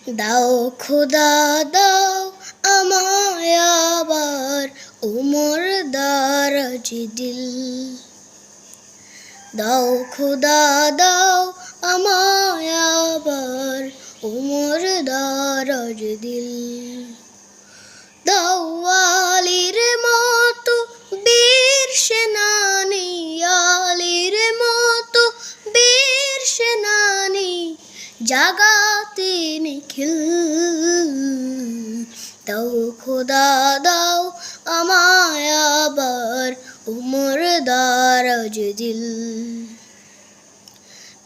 দাও খোদা দাও আমায় আবার উমর দারাজ দিল। দাও খোদা দাও আমায় আবার উমর দারাজ দিল। দাও আলীর মতো বীর সেনানী, আলীর মতো বীর সেনানী জাগাতে নিখিল। দাও খোদা দাও আমায় আবার উমর দারাজ দিল।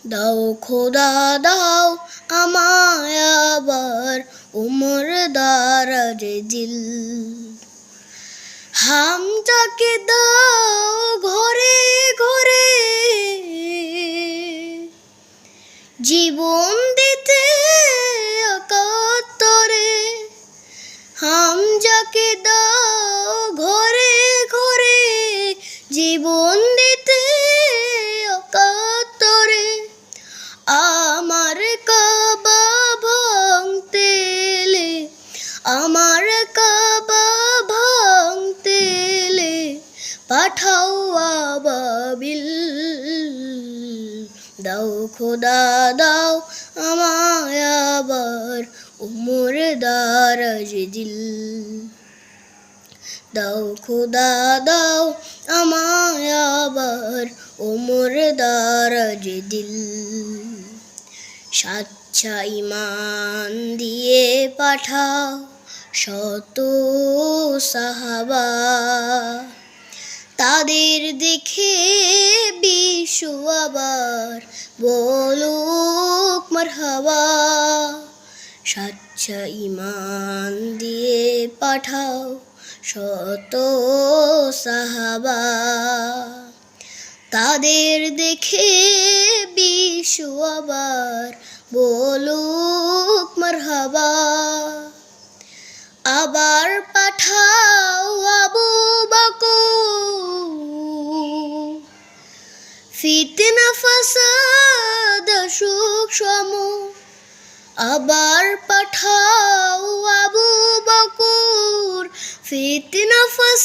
দাও খোদা দাও আমায় আবার উমর দারাজ দিল। হামজাকে দাও ঘরে ঘরে জীবন দিতে একাত্তরে। হামজাকে দাও ঘরে ঘরে জীবন দিতে একাত্তরে। আমার কাবা ভাঙতে এলে, আমার কাবা ভাঙতে এলে পাঠাও আবাবিল। দাও খোদা দাও আমায় আবার উমর দারাজ দিল। দাও খোদা দাও আমায় আবার উমর দারাজ দিল। সাচ্চা ঈমান দিয়ে পাঠাও শত সাহাবা, তাদের দেখে বিশ্ব আবার বলুক মারহাবা। সাচ্চা ঈমান দিয়ে পাঠাও শত সাহাবা, তাদের দেখে বিশ্ব আবার বলুক মারহাবা। আবার পাঠাও আবু বকর, ফিতনা ফাসাদ সুখ সম। আবার পাঠাও আবু বকর, ফিতনা ফাসাদ